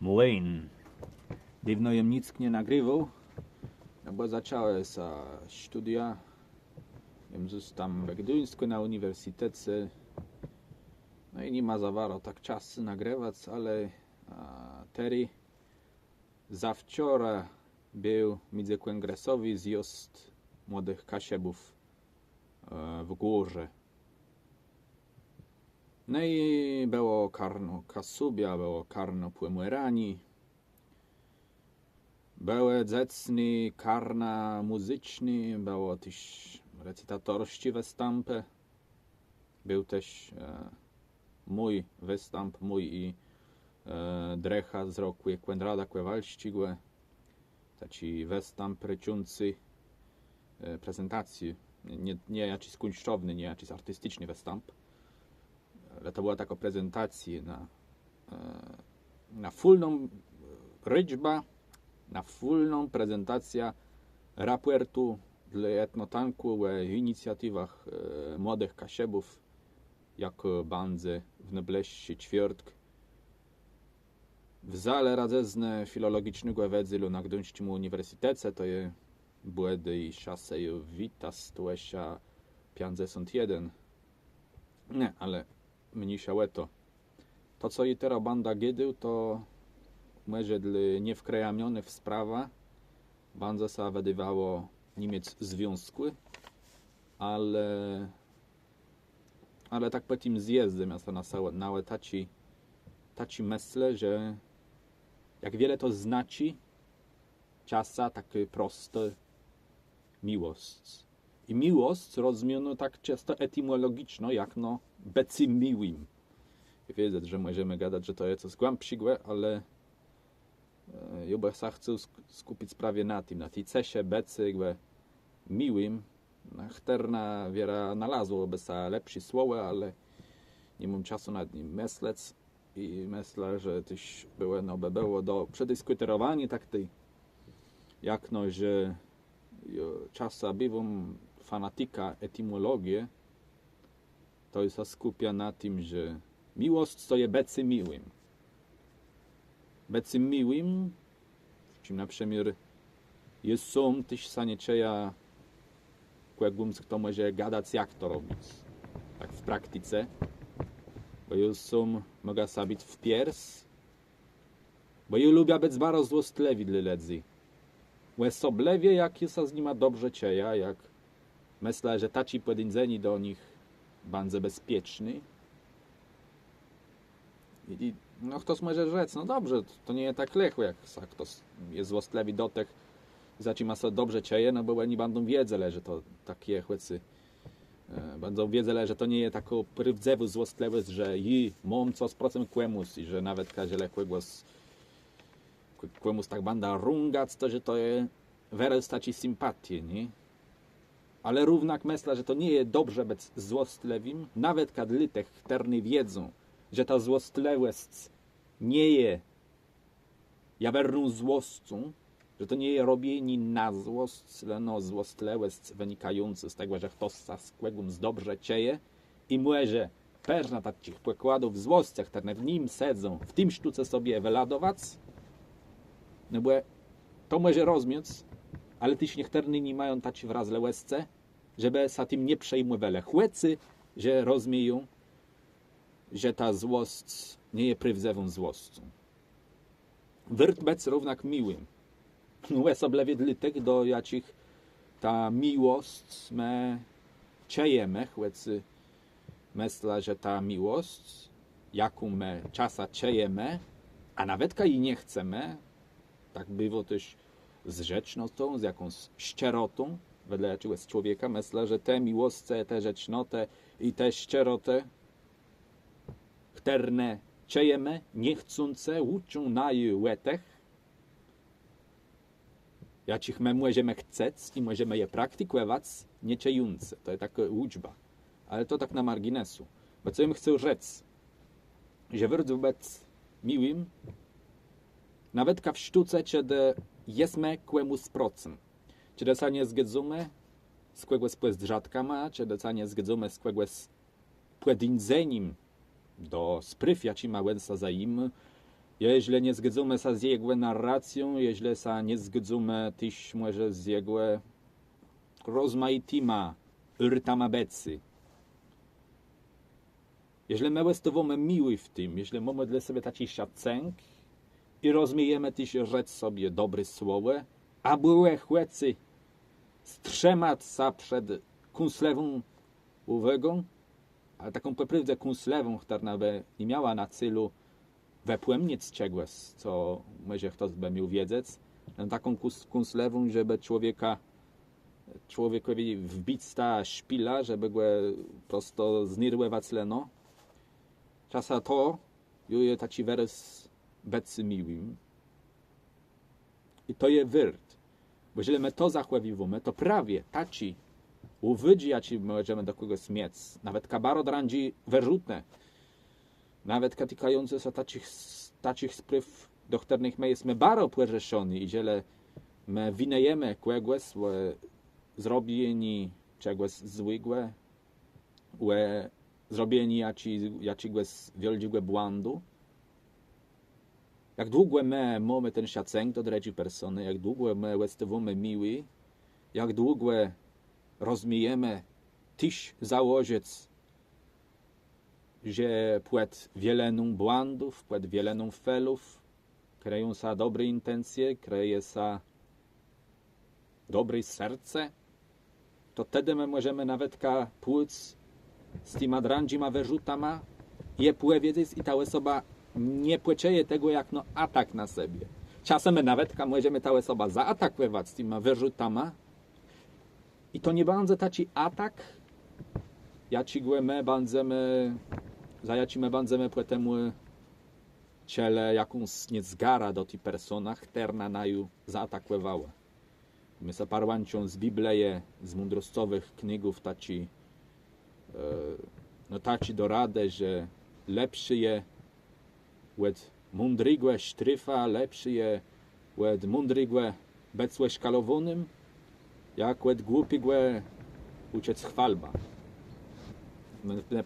Młyn. Dawno jem nic nie nagrywał, no bo zacząłem studia. Jem tam w Gdyńsku na uniwersytecie. No i nie ma zawaro tak czas nagrywać, ale teraz zawczoraj był między kongresowy zjazd młodych kasiebów w górze. No i było karno kasubia, było karno płemierani, były dzecny, karna muzyczny, było też recytatorści występy. Był też mój występ, mój i drecha z roku Kwendrada Kwewalścigłe. Taki występ ryczący prezentacji, nie jakiś kunsztowny, nie jakiś artystyczny występ. Ale to była taka prezentacja na fullną ryczba, na fullną prezentację raportu dla etnotanku w inicjatywach młodych kasiebów, jak bandzy w Nebleści ćwiertk. W zale radzezne filologicznego wiedzy na Gdyńskim Uniwersytecie to je błedy i szaseju Vitas tuesia 51. Nie, ale mniejsza to. To, co i teraz banda giedył, to może dla niewkrajamionych w sprawa. Banda sa wedywało Niemiec związkły, ale tak po tym zjeździe miasta na taci myślę, że jak wiele to znaczy czasa takie proste miłość. I miłość rozumiano tak często etymologiczno, jak no becy miłym. Wiedzę, że możemy gadać, że to jest coś głębszego, ale ja bym chciał skupić prawie na tym, na tej cesie becy miłym. Chterna wiera znalazłoby się lepsze słowo, ale nie mam czasu nad nim myśleć i myślę, że też było do przedyskutowania tak tej, jak no, że czasa bywam fanatyka etymologii, to jest skupia na tym, że miłość to jest becy miłym. Becy miłym, czym na przykład jest są też sanieczeja, kto może gadać, jak to robić. Tak w praktyce. Bo już są, mogę sobie w piers, bo ja lubię być bardzo złostlewi dla ludzi. Łesoblewie, jak jest z nimi dobrze cieja, jak myślę, że taci powiedzeni do nich bardzo bezpieczny. I no ktoś może rzec, no dobrze, to nie jest tak lekko, jak ktoś jest złostlewi do tych, zaczyna sobie dobrze cieje, no bo oni będą wiedzieli, że to takie chłycy, będą wiedzieli, że to nie jest tako prywdzewu złostlewy, że i mam co z procem kłemus i że nawet każdy kłemus tak banda rungać, to że to jest wyrostać sympatię, nie? Ale równak myślę, że to nie jest dobrze być złostlewym, nawet kiedy ludzie terny wiedzą, że ta złostlewość nie jest jawerną złością, że to nie jest robienie na złość, ale no złostlewość wynikająca z tego, że ktoś z kłegum dobrze cieje i może też na takich przykładów złościach, które w nim siedzą, w tym sztuce sobie wyladować, no bo to może rozumieć, ale też niektórzy nie mają takiej wrażliwości, żeby się tym nie przejmowali. Chłecy, że rozumieją, że ta złość nie jest prawdziwą złością. Wirt być równak miłym. Łesoblewie dla tych, do jakich ta miłość my czejemy, chłecy myślę, że ta miłość, jaką my czasa czejemy, a nawet jej nie chcemy, tak bywa też z rzecznością, z jakąś szczerotą, wedle jakiegoś człowieka, myślę, że te miłosce, te rzecznoty i te szczeroty, które czejemy, niechcące, uczą na łetech, jakich my możemy chceć i możemy je praktykować, nie czejące. To jest taka uczba. Ale to tak na marginesu. Bo co im chcę rzec, że wyrdzą być miłym, nawet w sztuce, kiedy jesteśmy kłemus procem. Kiedy się nie zgadzamy z kłegłes rzadkama, kiedy się nie zgadzamy z kłegłes pojedynzeniem do spryw, jaci ma łęsa za im, Jeśli nie zgodzimy się z jego narracją, jeśli się nie zgodzimy też może z jego rozmaitymi urtami becy. Jeśli my jesteśmy miły w tym, jeśli mamy dla siebie taki szacunek i rozumiemy też rzec sobie dobre słowo, a były chłopcy strzemać się przed kunslewą uwagą, ale taką poprawdę kunslewą, która by nie miała na celu wypłemnić czegoś, co może ktoś by miał wiedzieć, taką kunslewą, żeby człowiekowi wbić ta szpila, żeby go prosto znirływać leno. Czasem to jest taki wers becy miłym. I to jest wyrt. Bo jeżeli my to zachowujemy, to prawie taci uwydzi, jaci możemy do kogoś mieć. Nawet kabarod randzi wyrzutne. Nawet katykające się takich spryw, do których my jesteśmy bardzo porzeszeni. I jeżeli my winejemy kogoś, zrobieni czegoś złego, zrobieni jakiegoś wielkiego błędu, jak długo my mamy ten szacunek do drugiej persony, jak długo my jesteśmy miły, jak długo rozumiemy też założyć, że przed wieleną błędów, przed wieleną felów kryją się dobre intencje, kryje się dobre serce, to wtedy my możemy nawet pójść z tymi dręczyma wyrzutami i powiedzieć, i ta osoba nie poczeje tego jak atak na siebie. Czasem my nawet możemy ta osoba zaatakować z tymi wyrzutami i to nie będzie taki atak, jakiego my będziemy, za jaki my będziemy potem ciele jakąś niezgara do tej persona, która na nią zaatakowała. My się parłancią z Biblii, z mądrostowych knigów taci do rady, że lepszy je od mądrego sztryfa, lepszy je od mądrego becłe szkalowonym, jak od głupiego uciec chwalba.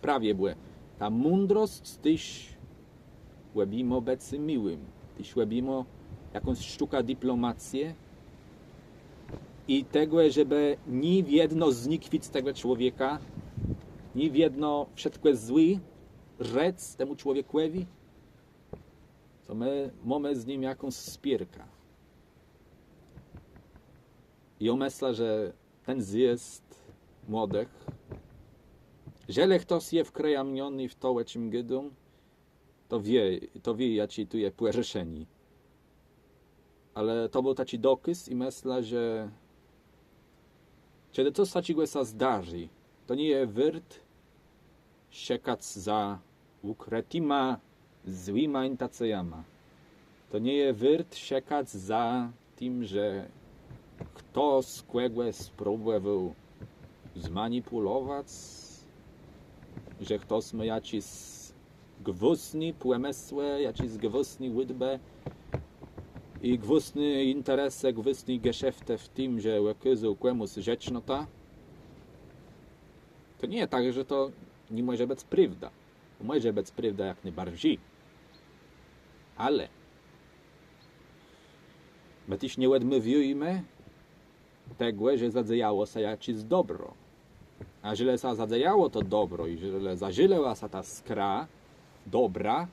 Prawie było. Ta mądrość też łebimo becy miłym, też łebimo jakąś sztuka dyplomację i tego, żeby ni w jedno znikwić tego człowieka, ni w jedno wszystko zły rzec temu człowiekowi, to my mamy z nim jakąś spierkę. I ja myślę, że ten zjazd młodych, jeżeli ktoś jest wkrajamiony w to, czym gidą, to wie, jacy tu jest porzeszeni. Ale to był taki dokaz i myślę, że kiedy coś takiego się zdarzy, to nie jest wyrt czekać za ukrytymi złymi intencjami. To nie jest wyrt czekać za tym, że ktoś kogoś spróbował zmanipulować, że ktoś ma jakiś gwózdny pomysł, jakiś gwózdny łydbę i gwózdny interesy, gwózdny geschäfte w tym, że okazał komuś rzecznota. To nie jest tak, że to nie może być prawda. To może być prawda jak najbardziej. Ale my też nie odmawiamy tego, że zadziało się jakieś dobro. A jeżeli się zadziało to dobro i jeżeli zażyła się ta skra dobra,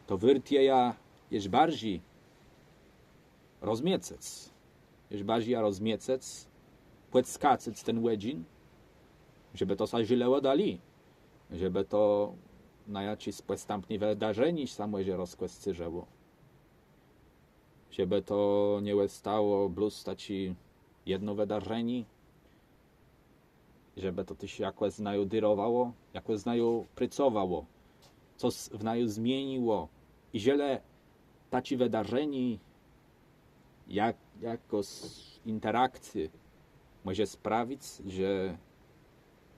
to wyrtieja jest bardziej rozmiecec. Jest bardziej rozmiecec, płetskacec ten łedzin, żeby to się źle dali. Żeby to na jakieś postępne wydarzenie samo się rozkwescyżeło. Żeby to nie stało blustać jedno wydarzenie, żeby to też jakoś z nią dyrowało, jakoś z nią pracowało, coś w nią zmieniło. I źle takie wydarzenie, jakoś interakcje może sprawić, że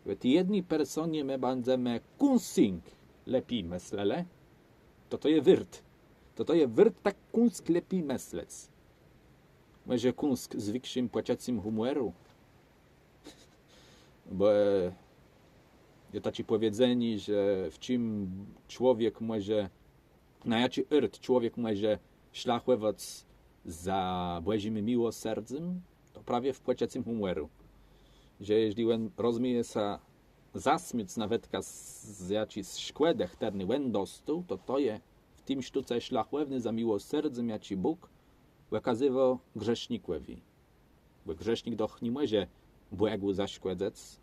w tej jednej personie my będziemy kunsing lepiej myśleli, to jest wyrt. To jest wyrt tak kunsk lepiej myśleć. Może kunsk z większym płaciacym humoru. Bo jest takie powiedzenie, że w czym człowiek może Na jaci irt człowiek może szlachłewoc za błezimy miłosierdzem, to prawie w płeciecym humoru. Że jeśli on rozumie się zasmiec nawetka z jaci szkłedech terny łędostu, to je w tym sztuce szlachłewny za miłosierdzem jaci Bóg wykazywał grzesznikłowi. Bo grzesznik doch nie może błęgu zaszkłedzec,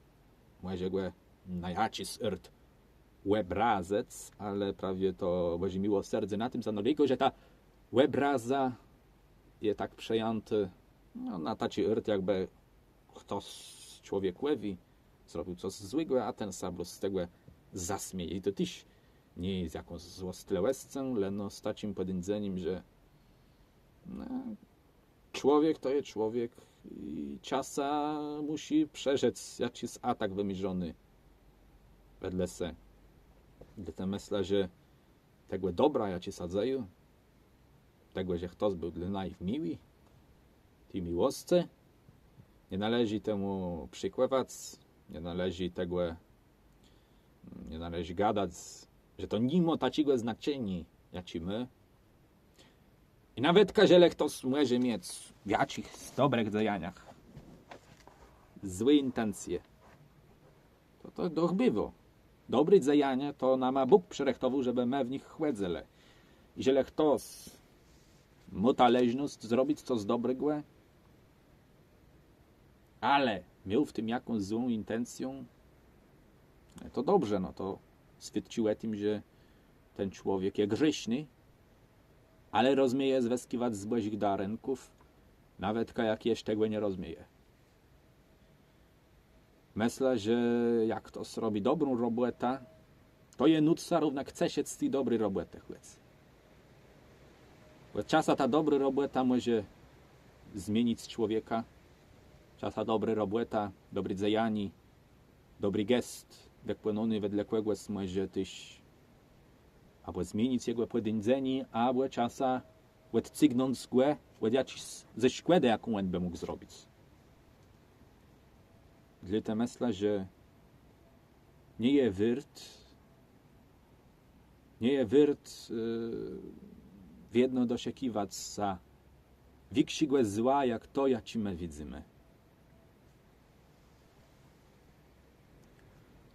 może go na jaci irt łebrazec, ale prawie to będzie miłosierdzie na tym zanolejko, że ta łebraza je tak przejęty na taci irt, jakby ktoś człowiekowi zrobił coś złego, a ten sablo z tego zasmieje. I to też nie jest jakąś złostlewescą, leno z takim podędzeniem, że człowiek to jest człowiek i czasa musi przeżyć jakiś atak wymierzony wedle se. Dlatego myślę, że tego dobra ja ci sadzeju, tego, że ktoś był dla nas miły, tej miłości, nie należy temu przykładać, nie należy gadać, że to mimo takiego znaczenia, jak i my. I nawet jeżeli ktoś może mieć w jakichś dobrych działaniach złe intencje, to doch bywa. Dobre działania to nam Bóg przyrechtował, żeby my w nich chłedzeli. Jeżeli ktoś ma tależność zrobić coś dobrego, ale miał w tym jakąś złą intencję, to dobrze, to świadczyło tym, że ten człowiek jest grzeszny, ale rozumie zweskiwać z błędnych darenków, nawet jak jeszcze tego nie rozumie. Myślę, że jak ktoś robi dobrą robotę, to je nutsa równa chce się z tej dobrej roboty chłec. Bo czasem ta dobra robota może zmienić człowieka. Czasem dobra robota, dobry działanie, dobry gest, wykonany wedle kogoś może też albo zmienić jego podędzenie, albo czasem odcygnąć z go, ze szkłedy, jaką on by mógł zrobić. Dlatego myślę, że nie jest wyrt wiedno dosiekiwać za większego zła, jak to, jak my widzimy.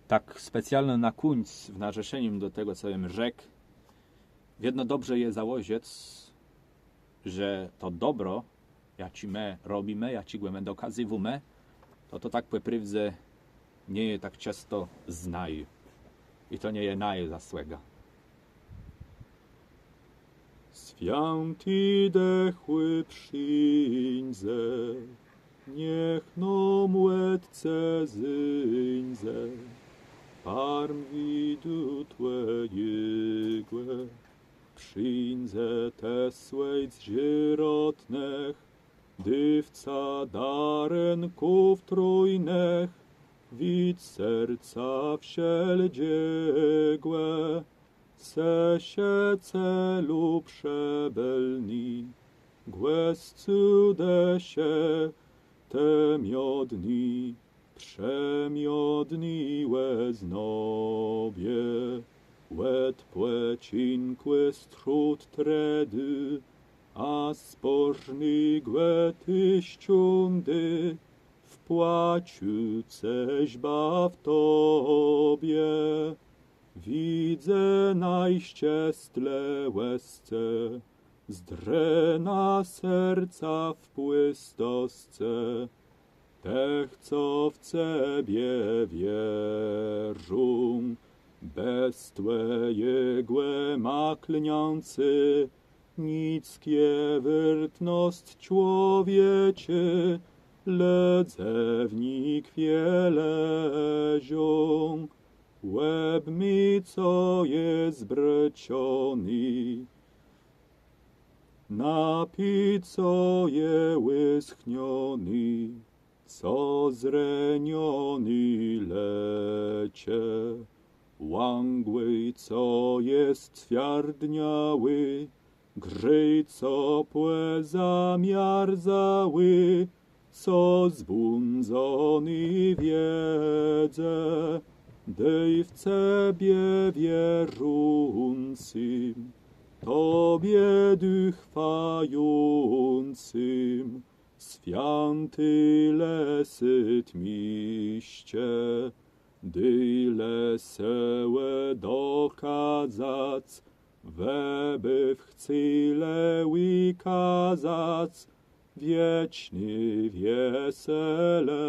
Tak specjalnie na końcu, w narzeczeniu do tego, co bym rzekł, wiedno dobrze je założyć, że to dobro, jak my robimy, jak my dokazujemy, to tak po prawdzie nie jest tak często znaju. I to nie jest naje zasłega. Święty dechły przyńdze, niech nam łedce zyńze, parm widu Twojego, przyńdze te swej żyrotnych, dywca darenków trójnych, wid serca wszeldziegłe, se się celu przebelni, głescu desie te miodni, przemiodni łeznobie, łed płecinkły strut tredy, a spożny głety ściundy, wpłaciu ceźba w Tobie. Widzę najściestle łezce, zdrena serca w płystosce, tych, co w Ciebie wierzą, bez Twojego maklniący, nickie wyrtnost człowiecie, ledze w nich wielezią. Łeb mi, co jest breciony, napij, co je wyschniony, co zreniony lecie, łangły, co jest twiardniały, grzej, co płe zamiarzały, co zbundzony wiedzę, dej w Ciebie wierzącym, Tobie dychwającym, święty lesyt miście, dyle sełe dokazac, weby chcyle wykazac, wieczny wieseleście.